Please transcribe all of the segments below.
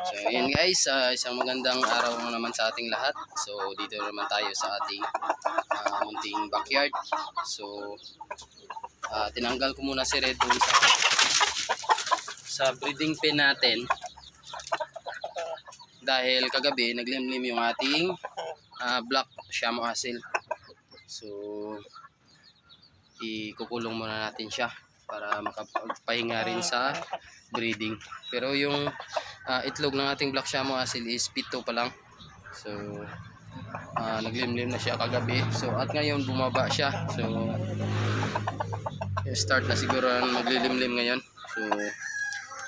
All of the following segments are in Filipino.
So yun guys, isang magandang araw naman sa ating lahat. So dito naman tayo sa ating munting backyard. So tinanggal ko muna si Red dun sa breeding pen natin. Dahil kagabi naglimlim yung ating black Shamo Asil. So ikukulong muna natin siya para makapagpahinga rin sa breeding. Pero yung itlog ng ating black Shamo Asil is pito pa lang. So naglimlim na siya kagabi. So at ngayon bumaba siya. So start na siguro maglilimlim ngayon. So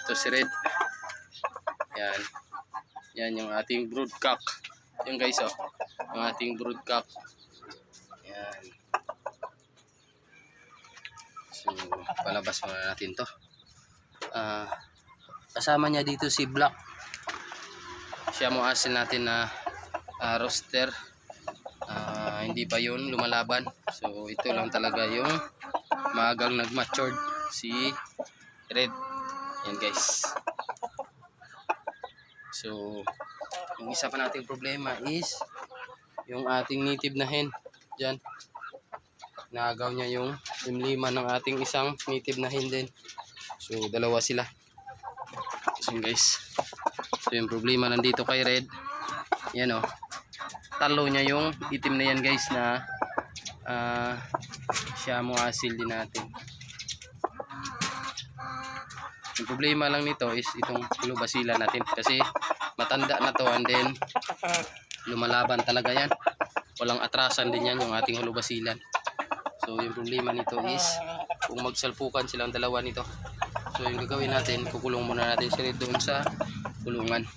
ito si Red. Yan. Yan yung ating broodcock. Yan guys oh. Yung ating broodcock. Yan. So palabas muna natin to. Kasama niya dito si Black Shamo Asil natin na roster. Hindi pa yun lumalaban. So ito lang talaga yung maagang nag-matured si Red. Yan guys. So yung isa pa nating problema is yung ating native na hen. Diyan. Naagaw niya yung limliman ng ating isang native na hen din. So dalawa sila. So guys. So yung problema nandito kay Red. Yan o. Talo niya yung itim na yan guys na Shamo Asil din natin. Yung problema lang nito is itong Holobacilla natin kasi matanda na to and then lumalaban talaga yan. Walang atrasan din yan yung ating Holobacilla. So yung problema nito is kung magsalpukan silang dalawa nito. So yung gagawin natin, kukulong muna natin sila doon sa kulungan.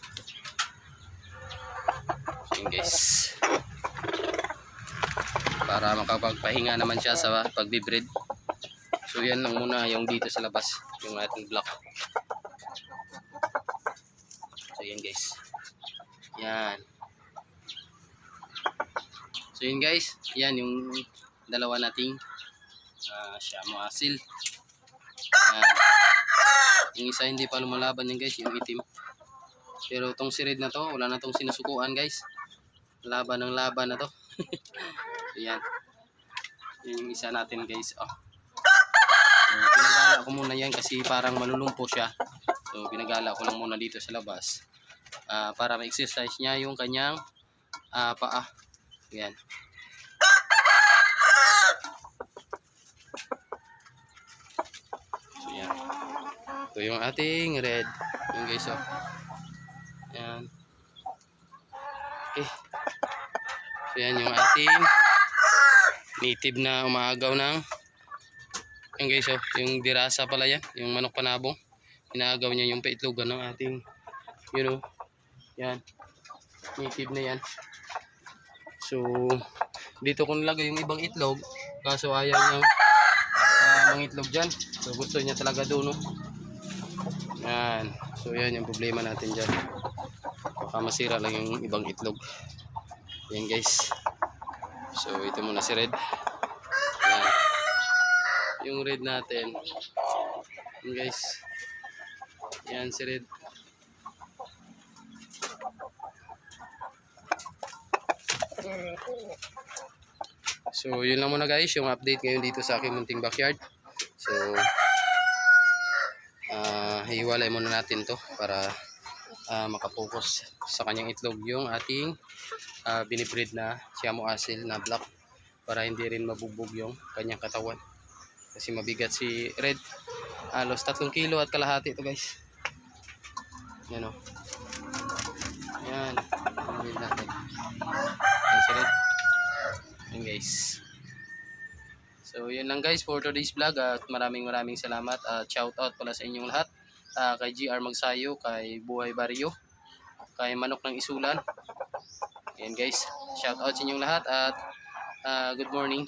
So yun guys. Para makapagpahinga naman siya sa pagbibreed. So yan lang muna yung dito sa labas, yung ating black. So yan guys. Yan. So yun guys, yan yung dalawa nating Shamo Asil. Yan. Yung isa hindi pa lumalaban yan guys, yung itim. Pero tong si Red na to, wala na tong sinusukuan guys. Laban ng laban na to. So yan. Yan yung isa natin guys. Oh. So, pinagala ko muna yan kasi parang malulumpo siya. So pinagala ko lang muna dito sa labas. Para ma-exercise niya yung kanyang paa. Yan. So yan. Ito yung ating Red. Yung guys oh. Yan. Okay. So yan yung ating native na umaagaw ng yan guys oh. Yung dirasa pala yan. Yung manok panabong. Inaagaw niya yung paitlogan ng ating yan. Native na yan. So dito ko nilagay yung ibang itlog. Kaso ayaw niyang mangitlog dyan. So gusto niya talaga doon. Yan. So yan yung problema natin dyan. Baka masira lang yung ibang itlog. Yan guys. So ito muna si Red. Yan. Yung Red natin. Yan guys. Yan si Red. So yun lang muna guys yung update ngayon dito sa aking munting backyard. So hiwalay muna natin to para makapokus sa kanyang itlog yung ating binibreed na Shamo Asil na black para hindi rin mabugbog yung kanyang katawan kasi mabigat si Red. Halos 3 kilo at kalahati to guys. Yan o. Yan. Binibreed natin. Yan si Red. Yan guys. So yun lang guys for today's vlog at maraming salamat at shout out pala sa inyong lahat. Kay GR Magsayo, kay Buhay Barrio, kay Manok ng Isulan. Ayan guys, shout out sa inyong lahat at good morning.